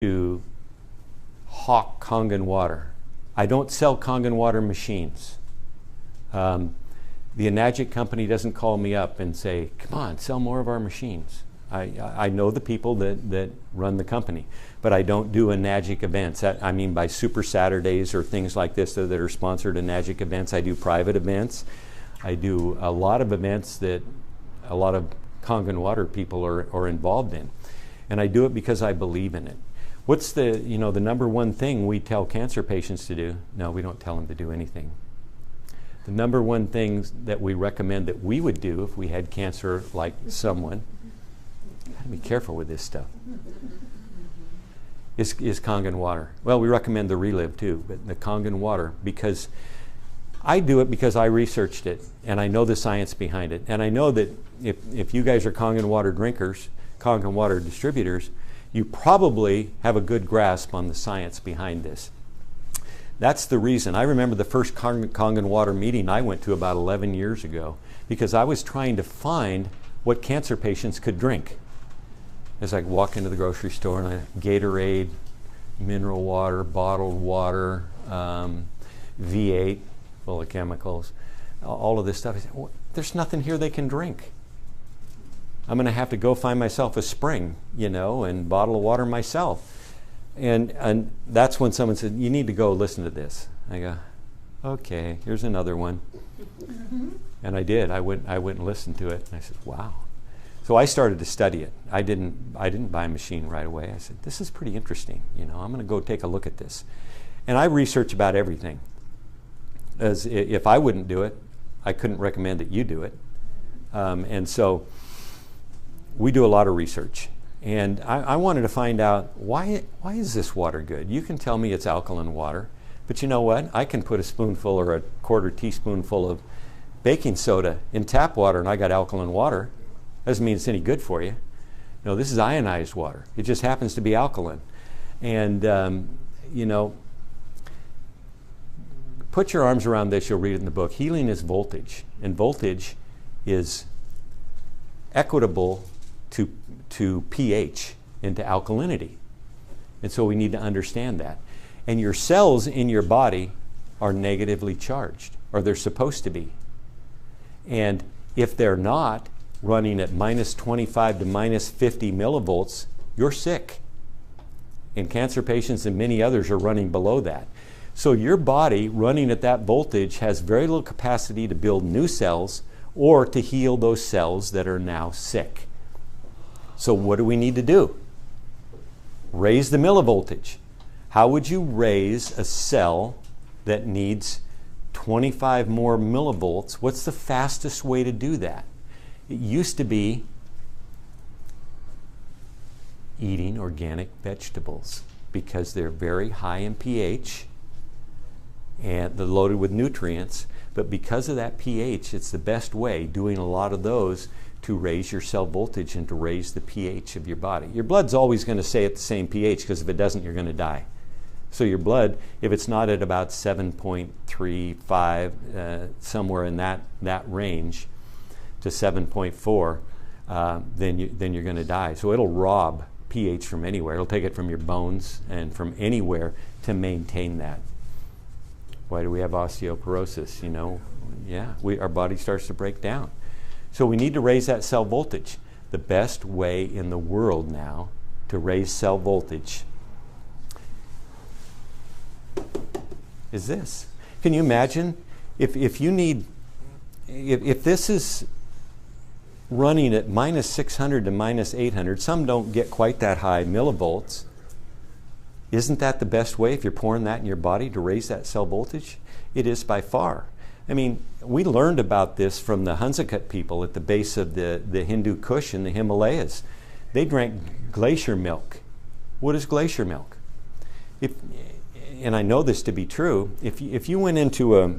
to hawk Kangen water. I don't sell Kangen water machines. The Enagic company doesn't call me up and say, come on, sell more of our machines. I know the people that run the company, but I don't do Enagic events. I mean by Super Saturdays or things like this that are sponsored Enagic events. I do private events. I do a lot of events that a lot of Kangen water people are involved in. And I do it because I believe in it. What's the number one thing we tell cancer patients to do? No, we don't tell them to do anything. The number one thing that we recommend that we would do if we had cancer like someone, gotta be careful with this stuff, is Kangen water. Well, we recommend the Relive too, but the Kangen water, because I do it because I researched it and I know the science behind it. And I know that if you guys are Kangen water drinkers, Kangen water distributors, you probably have a good grasp on the science behind this. That's the reason. I remember the first Kangen water meeting I went to about 11 years ago because I was trying to find what cancer patients could drink. As I walk into the grocery store and Gatorade, mineral water, bottled water, V8, full of chemicals, all of this stuff. I said, well, there's nothing here they can drink. I'm going to have to go find myself a spring, and bottle of water myself. And that's when someone said, you need to go listen to this. I go, okay, here's another one. And I did. I went and listened to it. And I said, wow. So I started to study it. I didn't buy a machine right away. I said, this is pretty interesting. I'm going to go take a look at this. And I research about everything. As if I wouldn't do it, I couldn't recommend that you do it. And so we do a lot of research. And I wanted to find out, why is this water good? You can tell me it's alkaline water, but you know what? I can put a spoonful or a quarter teaspoonful of baking soda in tap water and I got alkaline water. Doesn't mean it's any good for you. No, this is ionized water. It just happens to be alkaline. And, put your arms around this, you'll read it in the book. Healing is voltage, and voltage is equitable to pH, into alkalinity. And so we need to understand that. And your cells in your body are negatively charged, or they're supposed to be. And if they're not running at minus 25 to minus 50 millivolts, you're sick. And cancer patients and many others are running below that. So your body running at that voltage has very little capacity to build new cells or to heal those cells that are now sick. So what do we need to do? Raise the millivoltage. How would you raise a cell that needs 25 more millivolts? What's the fastest way to do that? It used to be eating organic vegetables because they're very high in pH and they're loaded with nutrients. But because of that pH, it's the best way, doing a lot of those, to raise your cell voltage and to raise the pH of your body. Your blood's always going to stay at the same pH, because if it doesn't, you're going to die. So your blood, if it's not at about 7.35, somewhere in that range to 7.4, then you're going to die. So it'll rob pH from anywhere. It'll take it from your bones and from anywhere to maintain that. Why do we have osteoporosis? Our body starts to break down. So we need to raise that cell voltage. The best way in the world now to raise cell voltage is this. Can you imagine if this is running at minus 600 to minus 800, some don't get quite that high millivolts. Isn't that the best way, if you're pouring that in your body, to raise that cell voltage? It is by far. I mean, we learned about this from the Hunsakat people at the base of the Hindu Kush in the Himalayas. They drank glacier milk. What is glacier milk? And I know this to be true, if you went into a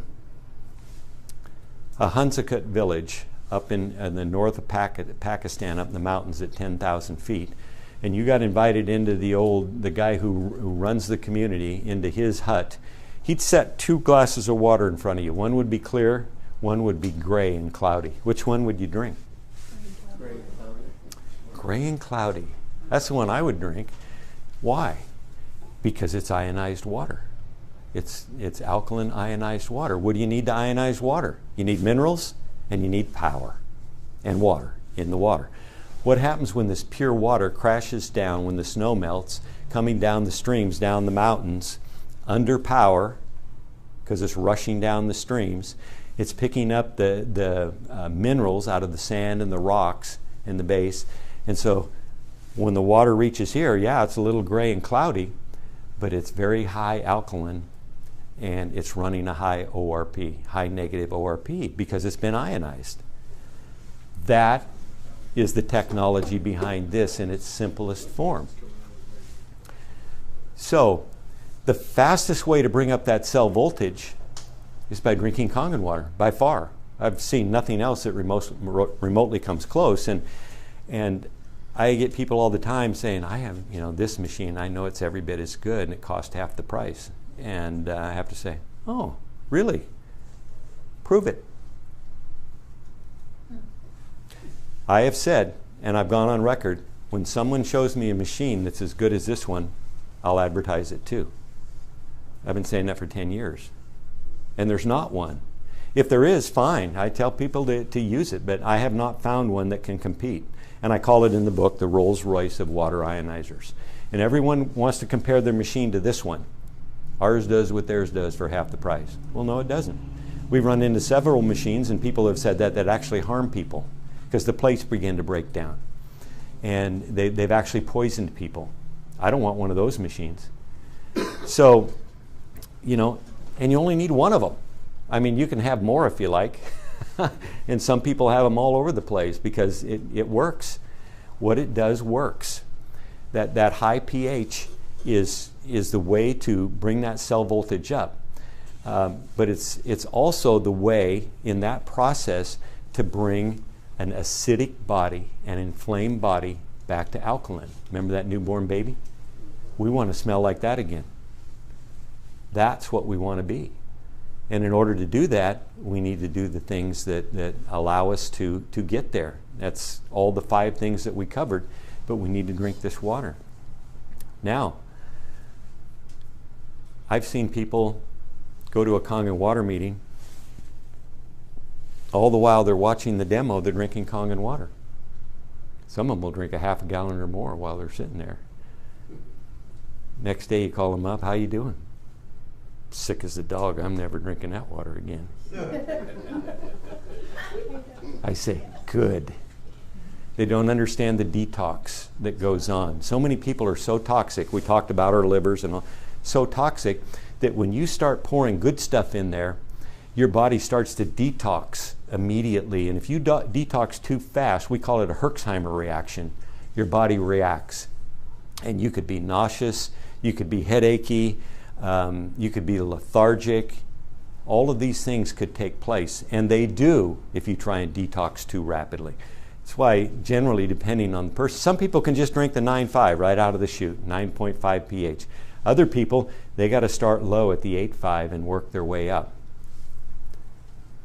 Hunsakat village up in the north of Pakistan, up in the mountains at 10,000 feet, and you got invited into the guy who runs the community, into his hut, he'd set 2 glasses of water in front of you. One would be clear, one would be gray and cloudy. Which one would you drink? Gray and cloudy. Gray and cloudy. That's the one I would drink. Why? Because it's ionized water. It's alkaline ionized water. What do you need to ionize water? You need minerals and you need power and water in the water. What happens when this pure water crashes down, when the snow melts, coming down the streams, down the mountains, under power, because it's rushing down the streams, it's picking up the minerals out of the sand and the rocks in the base. And so when the water reaches here, yeah, it's a little gray and cloudy, but it's very high alkaline, and it's running a high ORP, high negative ORP, because it's been ionized. That is the technology behind this in its simplest form. So the fastest way to bring up that cell voltage is by drinking Kangen water, by far. I've seen nothing else that remotely comes close. And I get people all the time saying, I have this machine, I know it's every bit as good, and it costs half the price. And I have to say, oh, really? Prove it. I have said, and I've gone on record, when someone shows me a machine that's as good as this one, I'll advertise it too. I've been saying that for 10 years. And there's not one. If there is, fine. I tell people to use it, but I have not found one that can compete. And I call it in the book the Rolls-Royce of water ionizers. And everyone wants to compare their machine to this one. Ours does what theirs does for half the price. Well, no, it doesn't. We've run into several machines, and people have said that actually harm people because the plates begin to break down. And they've actually poisoned people. I don't want one of those machines. So, and you only need one of them. I mean, you can have more if you like. And some people have them all over the place because it works. What it does works. That high pH is the way to bring that cell voltage up. But it's also the way in that process to bring an acidic body, an inflamed body, back to alkaline. Remember that newborn baby? We want to smell like that again. That's what we want to be. And in order to do that, we need to do the things that allow us to get there. That's all the 5 things that we covered, but we need to drink this water. Now, I've seen people go to a Kangen water meeting. All the while they're watching the demo, they're drinking Kangen water. Some of them will drink a half a gallon or more while they're sitting there. Next day you call them up, how you doing? Sick as a dog, I'm never drinking that water again. I say, good. They don't understand the detox that goes on. So many people are so toxic, we talked about our livers and all, so toxic that when you start pouring good stuff in there, your body starts to detox immediately. And if you detox too fast, we call it a Herxheimer reaction. Your body reacts. And you could be nauseous, you could be headachy, you could be lethargic. All of these things could take place, and they do if you try and detox too rapidly. That's why generally, depending on the person, some people can just drink the 9.5 right out of the chute, 9.5 pH. Other people, they got to start low at the 8.5 and work their way up.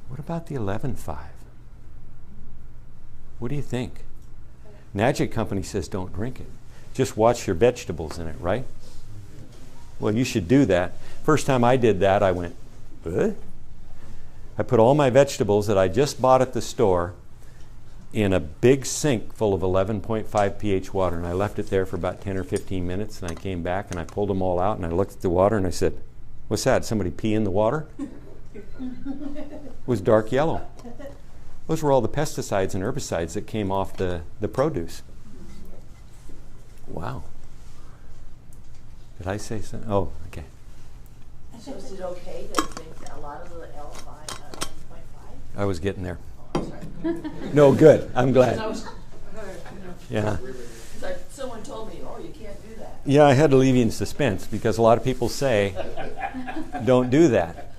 What about the 11.5? What do you think? Magic Company says don't drink it. Just watch your vegetables in it, right? Well, you should do that. First time I did that, I went, what? I put all my vegetables that I just bought at the store in a big sink full of 11.5 pH water, and I left it there for about 10 or 15 minutes, and I came back and I pulled them all out and I looked at the water and I said, what's that? Somebody pee in the water? It was dark yellow. Those were all the pesticides and herbicides that came off the produce. Wow. Did I say something? Oh, okay. So is it okay to drink a lot of the L5, 1.5? I was getting there. Oh, I'm sorry. No, good. I'm glad. Yeah. Someone told me, oh, you can't do that. Yeah, I had to leave you in suspense because a lot of people say, don't do that.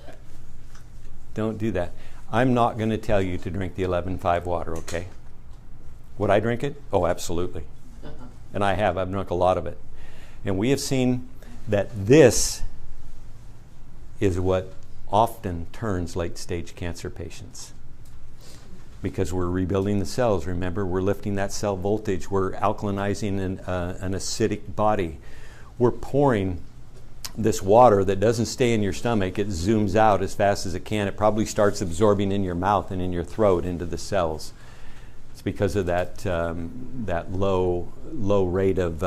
Don't do that. I'm not going to tell you to drink the 11.5 water, okay? Would I drink it? Oh, absolutely. And I have. I've drunk a lot of it. And we have seen that this is what often turns late-stage cancer patients. Because we're rebuilding the cells. Remember, we're lifting that cell voltage. We're alkalinizing an acidic body. We're pouring this water that doesn't stay in your stomach, it zooms out as fast as it can. It probably starts absorbing in your mouth and in your throat into the cells. It's because of that low rate of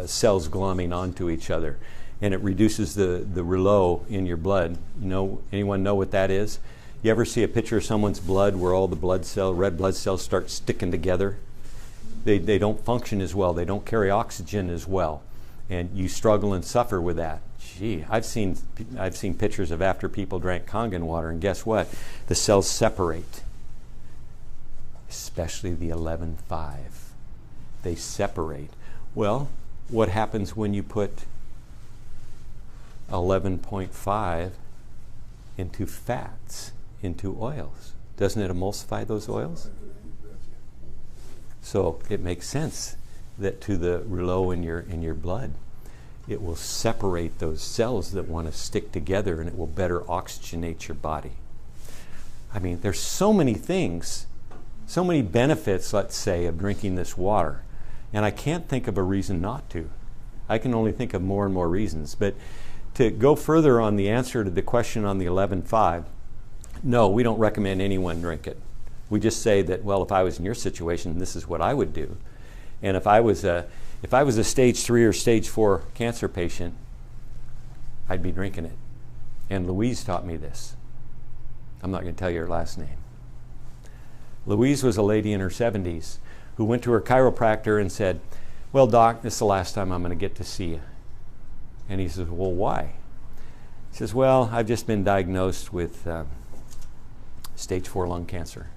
cells glomming onto each other, and it reduces the rouleau in your blood. Anyone know what that is? You ever see a picture of someone's blood where all the red blood cells start sticking together? They don't function as well. They don't carry oxygen as well, and you struggle and suffer with that. Gee, I've seen pictures of after people drank Kangen water, and guess what? The cells separate. Especially the 11.5. They separate. Well, what happens when you put 11.5 into fats, into oils? Doesn't it emulsify those oils? So it makes sense that to the rouleau in your blood, it will separate those cells that want to stick together, and it will better oxygenate your body. I mean, there's so many things, so many benefits, let's say, of drinking this water. And I can't think of a reason not to. I can only think of more and more reasons. But to go further on the answer to the question on the 11.5, no, we don't recommend anyone drink it. We just say that, well, if I was in your situation, this is what I would do. And if I was a stage 3 or stage 4 cancer patient, I'd be drinking it. And Louise taught me this. I'm not going to tell you her last name. Louise was a lady in her 70s who went to her chiropractor and said, well, doc, this is the last time I'm going to get to see you. And he says, well, why? He says, well, I've just been diagnosed with stage 4 lung cancer.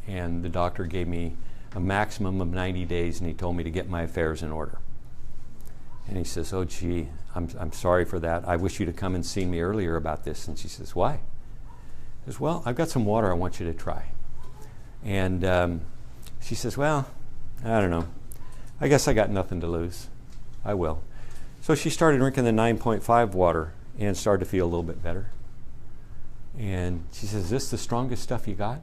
And the doctor gave me a maximum of 90 days, and he told me to get my affairs in order. And he says, oh, gee, I'm sorry for that. I wish you'd have come and seen me earlier about this. And she says, why? He says, well, I've got some water I want you to try. And she says, well, I don't know. I guess I got nothing to lose. I will. So she started drinking the 9.5 water and started to feel a little bit better. And she says, is this the strongest stuff you got?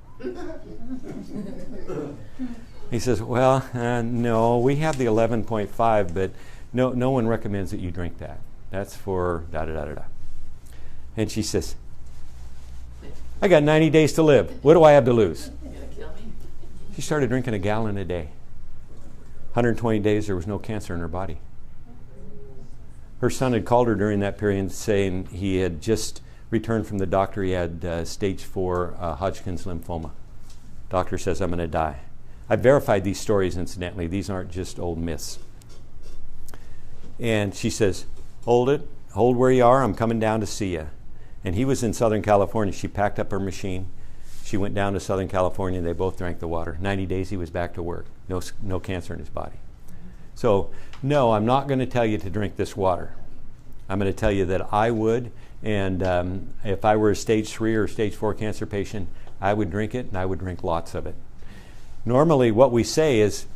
He says, well, no, we have the 11.5, but no one recommends that you drink that. That's for da-da-da-da-da. And she says, I got 90 days to live. What do I have to lose? She started drinking a gallon a day. 120 days, there was no cancer in her body. Her son had called her during that period saying he had just returned from the doctor. He had stage 4 Hodgkin's lymphoma. Doctor says, I'm going to die. I verified these stories, incidentally. These aren't just old myths. And she says, hold it. Hold where you are. I'm coming down to see you. And he was in Southern California. She packed up her machine. She went down to Southern California, and they both drank the water. 90 days, he was back to work. No cancer in his body. So, no, I'm not going to tell you to drink this water. I'm going to tell you that I would, and if I were a stage 3 or stage 4 cancer patient, I would drink it, and I would drink lots of it. Normally, what we say is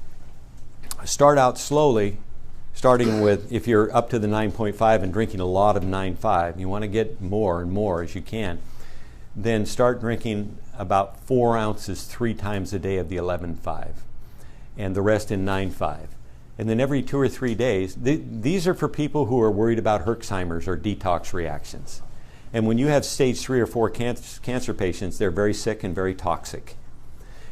start out slowly, starting with, if you're up to the 9.5 and drinking a lot of 9.5, you want to get more and more as you can, then start drinking about 4 ounces 3 times a day of the 11.5, and the rest in 9.5. And then every 2 or 3 days, these are for people who are worried about Herxheimer's or detox reactions. And when you have stage 3 or 4 cancer patients, they're very sick and very toxic.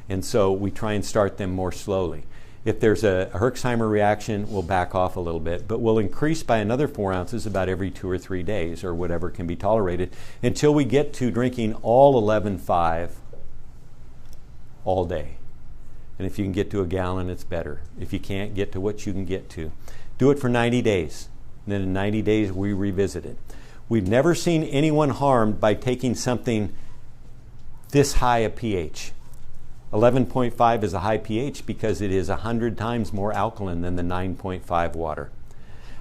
And so we try and start them more slowly. If there's a Herxheimer reaction, we'll back off a little bit, but we'll increase by another 4 ounces about every 2 or 3 days, or whatever can be tolerated, until we get to drinking all 11.5 all day. And if you can get to a gallon, it's better. If you can't, get to what you can get to. Do it for 90 days. And then in 90 days, we revisit it. We've never seen anyone harmed by taking something this high a pH. 11.5 is a high pH because it is 100 times more alkaline than the 9.5 water.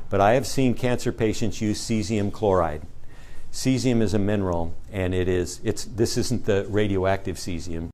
But I have seen cancer patients use cesium chloride. Cesium is a mineral, and this isn't the radioactive cesium.